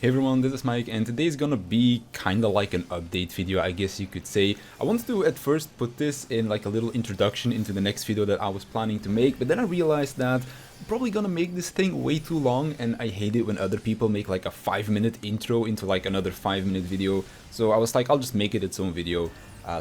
Hey everyone, this is Mike, and today's gonna be kinda like an update video, I guess you could say. I wanted to at first put this in like a little introduction into the next video that I was planning to make, but then I realized that I'm probably gonna make this thing way too long, and I hate it when other people make like a 5-minute intro into like another 5-minute video. So I was like, I'll just make it its own video.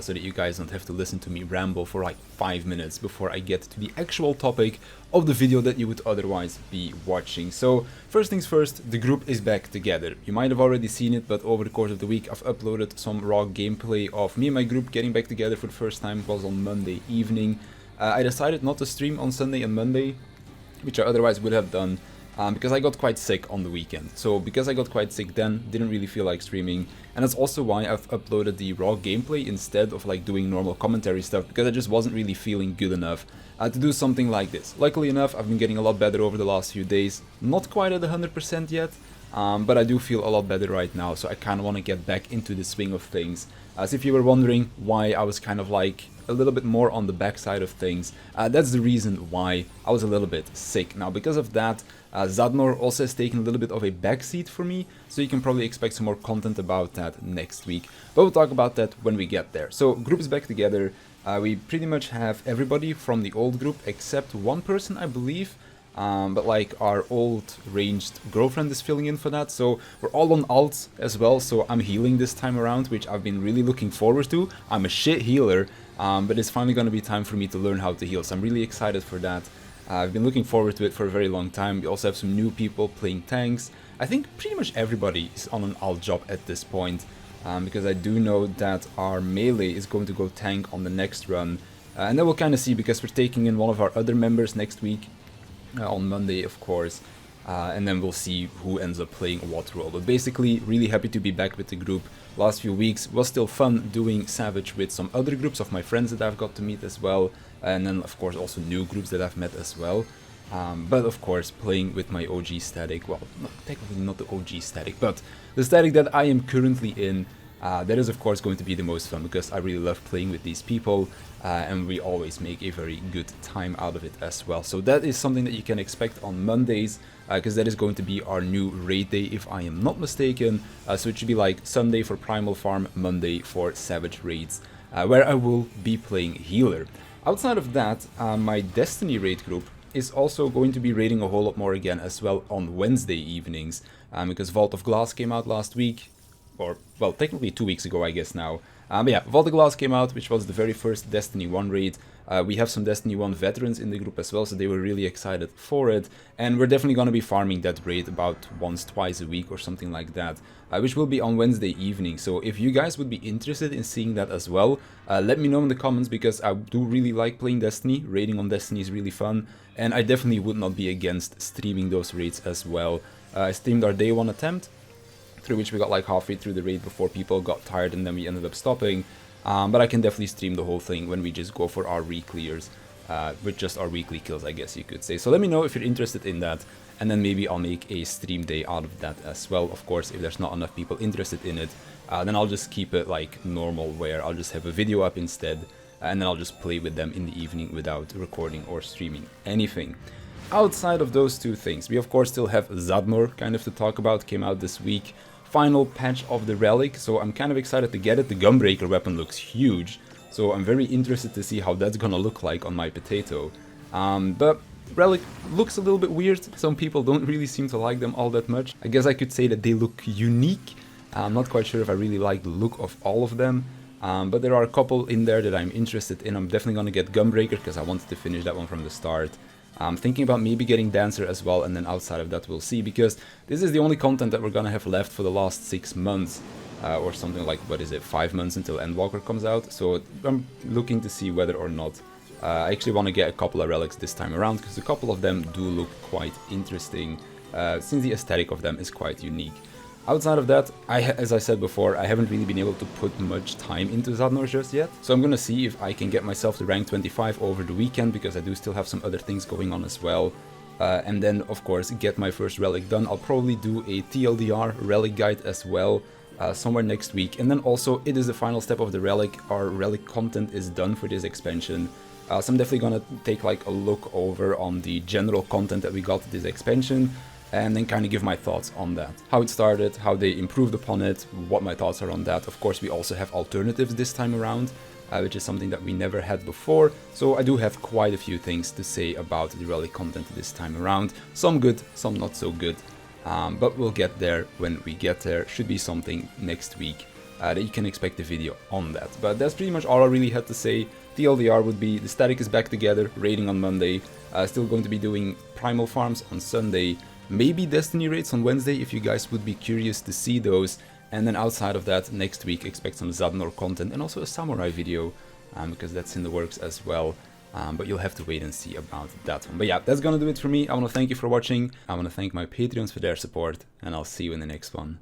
So that you guys don't have to listen to me ramble for like 5 minutes before I get to the actual topic of the video that you would otherwise be watching. So first things first, the group is back together. You might have already seen it, but over the course of the week I've uploaded some raw gameplay of me and my group getting back together for the first time. It was on Monday evening. I decided not to stream on Sunday and Monday, which I otherwise would have done. Because I got quite sick on the weekend. So because I got quite sick then, didn't really feel like streaming, and that's also why I've uploaded the raw gameplay instead of like doing normal commentary stuff, because I just wasn't really feeling good enough to do something like this. Luckily enough, I've been getting a lot better over the last few days, not quite at 100% yet, but I do feel a lot better right now, so I kind of want to get back into the swing of things. As if you were wondering why I was kind of like a little bit more on the backside of things, that's the reason why I was a little bit sick. Now because of that, Zadnor also has taken a little bit of a backseat for me, so you can probably expect some more content about that next week. But we'll talk about that when we get there. So group is back together. We pretty much have everybody from the old group except one person, I believe. But like our old ranged girlfriend is filling in for that, so we're all on alts as well, so I'm healing this time around, which I've been really looking forward to. I'm a shit healer, but it's finally going to be time for me to learn how to heal, so I'm really excited for that. I've been looking forward to it for a very long time. We also have some new people playing tanks. I think pretty much everybody is on an alt job at this point, because I do know that our melee is going to go tank on the next run, and then we'll kind of see, because we're taking in one of our other members next week. On Monday, of course, and then we'll see who ends up playing what role. But basically, really happy to be back with the group. Last few weeks was still fun doing Savage with some other groups of my friends that I've got to meet as well, and then of course also new groups that I've met as well. But of course, playing with my OG static, well, technically not the OG static, but the static that I am currently in, that is of course going to be the most fun, because I really love playing with these people, and we always make a very good time out of it as well. So that is something that you can expect on Mondays, because that is going to be our new raid day if I am not mistaken. So it should be like Sunday for Primal Farm, Monday for Savage raids, where I will be playing healer. Outside of that, my Destiny raid group is also going to be raiding a whole lot more again as well on Wednesday evenings, because Vault of Glass came out last week. Or, well, technically 2 weeks ago, I guess now. But yeah, Vault of Glass came out, which was the very first Destiny 1 raid. We have some Destiny 1 veterans in the group as well, so they were really excited for it. And we're definitely going to be farming that raid about once, twice a week or something like that, which will be on Wednesday evening. So if you guys would be interested in seeing that as well, let me know in the comments, because I do really like playing Destiny. Raiding on Destiny is really fun, and I definitely would not be against streaming those raids as well. I streamed our day 1 attempt, through which we got like halfway through the raid before people got tired, and then we ended up stopping. But I can definitely stream the whole thing when we just go for our re-clears, with just our weekly kills, I guess you could say. So let me know if you're interested in that, and then maybe I'll make a stream day out of that as well. Of course, if there's not enough people interested in it, then I'll just keep it like normal, where I'll just have a video up instead, and then I'll just play with them in the evening without recording or streaming anything. Outside of those two things, we of course still have Zadnor kind of to talk about. Came out this week. Final patch of the Relic, so I'm kind of excited to get it. The Gunbreaker weapon looks huge, so I'm very interested to see how that's gonna look like on my potato. But Relic looks a little bit weird. Some people don't really seem to like them all that much. I guess I could say that they look unique. I'm not quite sure if I really like the look of all of them, but there are a couple in there that I'm interested in. I'm definitely gonna get Gunbreaker, because I wanted to finish that one from the start. I'm thinking about maybe getting Dancer as well, and then outside of that we'll see, because this is the only content that we're gonna have left for the last 6 months, or something like, what is it, 5 months until Endwalker comes out. So I'm looking to see whether or not I actually want to get a couple of relics this time around, because a couple of them do look quite interesting, since the aesthetic of them is quite unique. Outside of that, as I said before, I haven't really been able to put much time into Zadnor just yet, so I'm gonna see if I can get myself to rank 25 over the weekend, because I do still have some other things going on as well. And then, of course, get my first relic done. I'll probably do a TLDR relic guide as well, somewhere next week. And then also, it is the final step of the relic. Our relic content is done for this expansion. So I'm definitely gonna take like a look over on the general content that we got this expansion. and then kind of give my thoughts on that. How it started, how they improved upon it, what my thoughts are on that. Of course, we also have alternatives this time around, which is something that we never had before. So I do have quite a few things to say about the Relic content this time around. Some good, some not so good. But we'll get there when we get there. Should be something next week that you can expect a video on that. But that's pretty much all I really had to say. TLDR would be the static is back together, raiding on Monday. Still going to be doing primal farms on Sunday. Maybe Destiny raids on Wednesday if you guys would be curious to see those. And then outside of that, next week expect some Zadnor content and also a samurai video, because that's in the works as well. But you'll have to wait and see about that one. But yeah, that's gonna do it for me. I want to thank you for watching. I want to thank my Patreons for their support, and I'll see you in the next one.